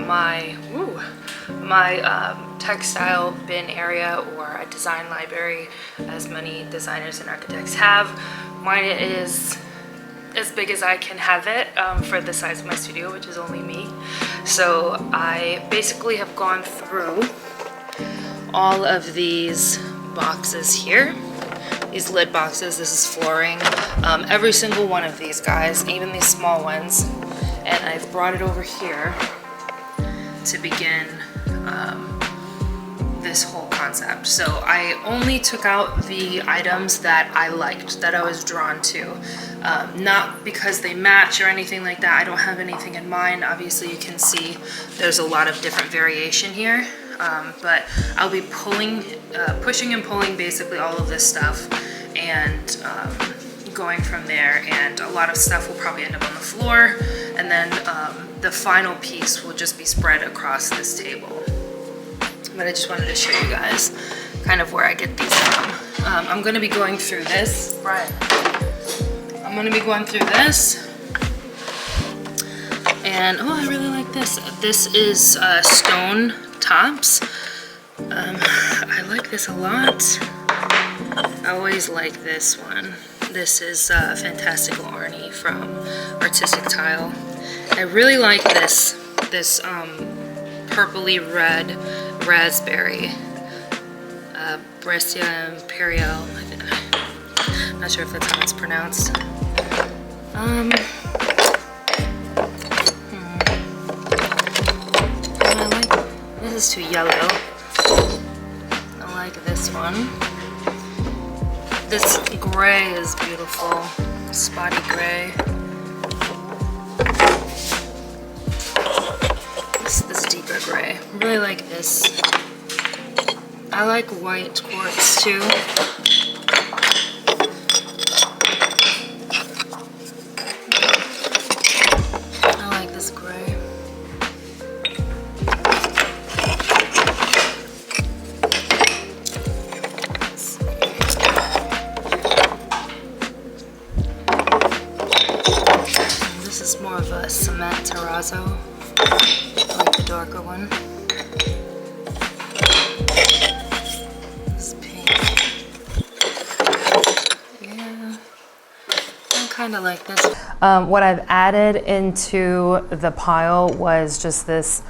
my textile bin area or a design library, as many designers and architects have. Mine is as big as I can have it for the size of my studio, which is only me. So I basically have gone through all of these boxes here, these lid boxes. This is flooring, every single one of these guys, even these small ones, and I've brought it over here to begin this whole concept. So I only took out the items that I liked, that I was drawn to, not because they match or anything like that. I don't have anything in mind. Obviously you can see there's a lot of different variation here, but I'll be pushing and pulling basically all of this stuff and going from there, and a lot of stuff will probably end up on the floor, and then the final piece will just be spread across this table. But I just wanted to show you guys kind of where I get these from. I'm going to be going through this. Right. I'm going to be going through this. And, oh, I really like this. This is Stone Tops. I like this a lot. I always like this one. This is Fantastical Arnie from Artistic Tile. I really like this purpley red raspberry, Brescia Imperial. I'm not sure if that's how it's pronounced. I like, this is too yellow. I like this one. This gray is beautiful, spotty gray. This deeper gray. I really like this. I like white quartz too. I like this gray. This is more of a cement terrazzo. I like the darker one. This pink. Yeah, I kind of like this. What I've added into the pile was just this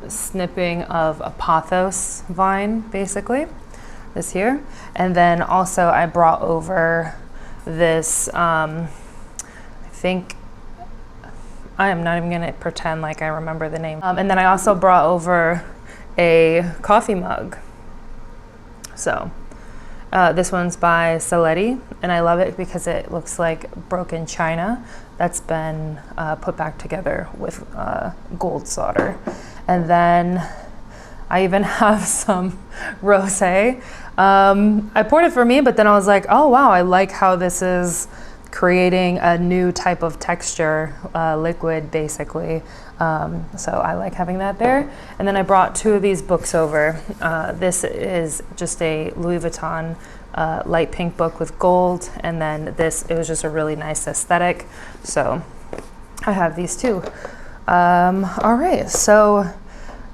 snipping of a pothos vine, basically, this here. And then also I brought over this, I think, I am not even gonna pretend like I remember the name. And then I also brought over a coffee mug. So this one's by Saletti, and I love it because it looks like broken china that's been put back together with gold solder. And then I even have some rosé. I poured it for me, but then I was like, oh wow, I like how this is creating a new type of texture, liquid basically. So I like having that there. And then I brought two of these books over. This is just a Louis Vuitton light pink book with gold, and then this, it was just a really nice aesthetic. So I have these two. All right, so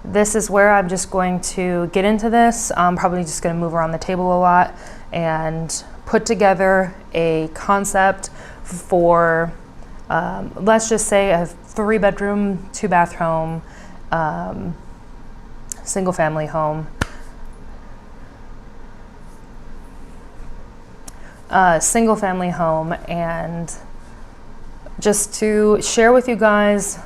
this is where I'm just going to get into this. I'm probably just gonna move around the table a lot and put together a concept for, let's just say a 3-bedroom, 2-bath home, single family home. Single family home, and just to share with you guys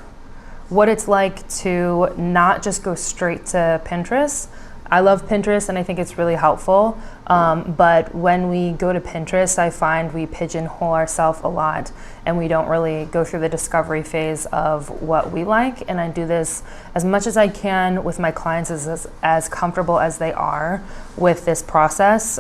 what it's like to not just go straight to Pinterest. I love Pinterest and I think it's really helpful, but when we go to Pinterest, I find we pigeonhole ourselves a lot and we don't really go through the discovery phase of what we like. And I do this as much as I can with my clients, as comfortable as they are with this process.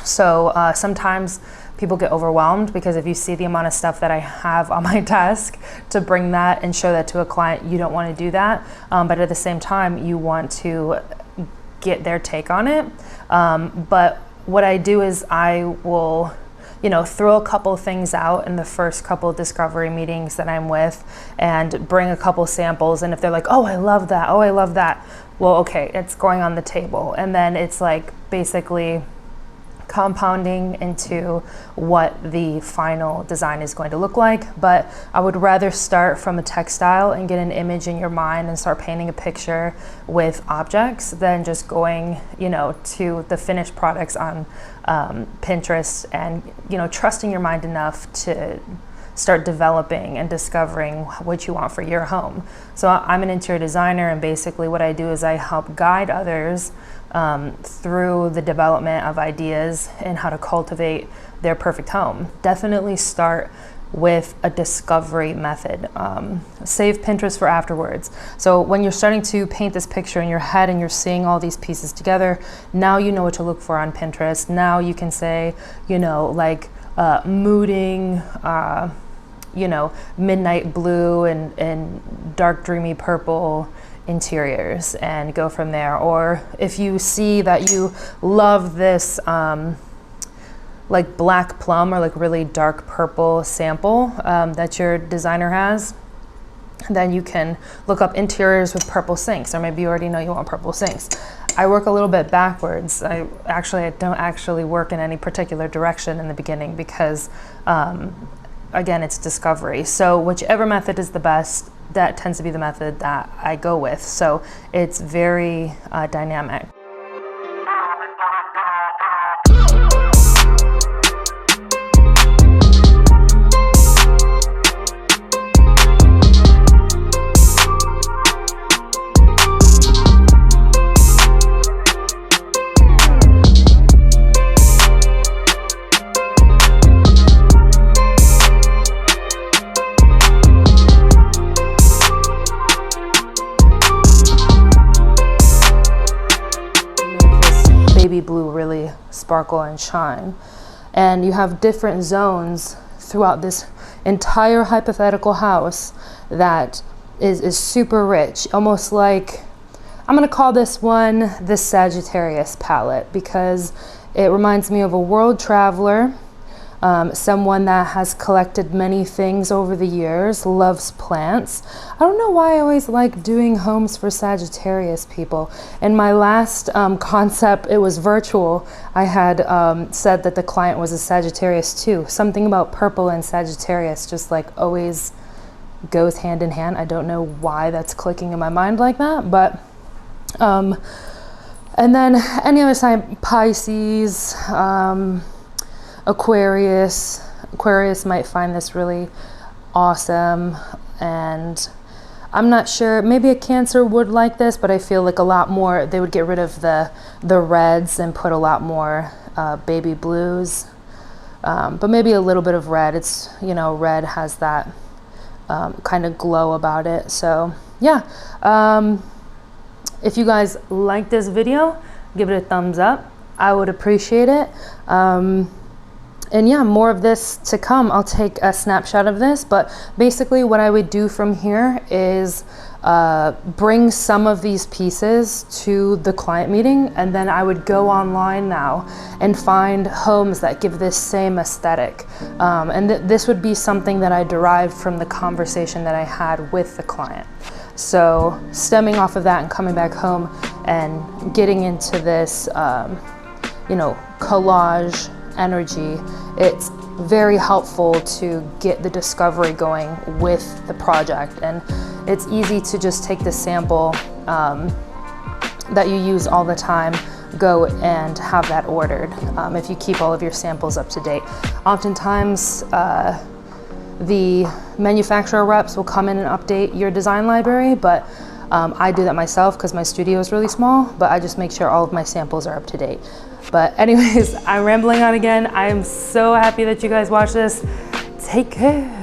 Sometimes people get overwhelmed, because if you see the amount of stuff that I have on my desk, to bring that and show that to a client, you don't want to do that. But at the same time, you want to get their take on it. But what I do is I will you know, throw a couple things out in the first couple of discovery meetings that I'm with and bring a couple samples. And if they're like, oh, I love that, oh, I love that, well, okay, it's going on the table. And then it's like basically compounding into what the final design is going to look like. But I would rather start from a textile and get an image in your mind and start painting a picture with objects than just going, you know, to the finished products on Pinterest and, you know, trusting your mind enough to start developing and discovering what you want for your home. So I'm an interior designer, and basically what I do is I help guide others through the development of ideas and how to cultivate their perfect home. Definitely start with a discovery method. Save Pinterest for afterwards. So when you're starting to paint this picture in your head and you're seeing all these pieces together, now you know what to look for on Pinterest. Now you can say, you know, like mooding, you know, midnight blue and dark dreamy purple interiors, and go from there. Or if you see that you love this like black plum or like really dark purple sample that your designer has, then you can look up interiors with purple sinks, or maybe you already know you want purple sinks. I work a little bit backwards. I don't actually work in any particular direction in the beginning because again, it's discovery. So whichever method is the best, that tends to be the method that I go with. So it's very dynamic. Baby blue really sparkle and shine. And you have different zones throughout this entire hypothetical house that is super rich, almost like, I'm gonna call this one the Sagittarius palette, because it reminds me of a world traveler, someone that has collected many things over the years, loves plants. I don't know why I always like doing homes for Sagittarius people. In my last concept, it was virtual. I had said that the client was a Sagittarius too. Something about purple and Sagittarius just like always goes hand in hand. I don't know why that's clicking in my mind like that, but and then any other sign, Pisces, Aquarius might find this really awesome, and I'm not sure, maybe a Cancer would like this, but I feel like a lot more, they would get rid of the reds and put a lot more baby blues, but maybe a little bit of red. It's, you know, red has that kind of glow about it. So yeah, if you guys like this video, give it a thumbs up. I would appreciate it. And yeah, more of this to come. I'll take a snapshot of this, but basically what I would do from here is bring some of these pieces to the client meeting, and then I would go online now and find homes that give this same aesthetic. And this would be something that I derived from the conversation that I had with the client. So stemming off of that and coming back home and getting into this, you know, collage energy, it's very helpful to get the discovery going with the project. And it's easy to just take the sample that you use all the time, go and have that ordered if you keep all of your samples up to date. Oftentimes the manufacturer reps will come in and update your design library, but I do that myself because my studio is really small, but I just make sure all of my samples are up to date. But anyways, I'm rambling on again. I am so happy that you guys watched this. Take care.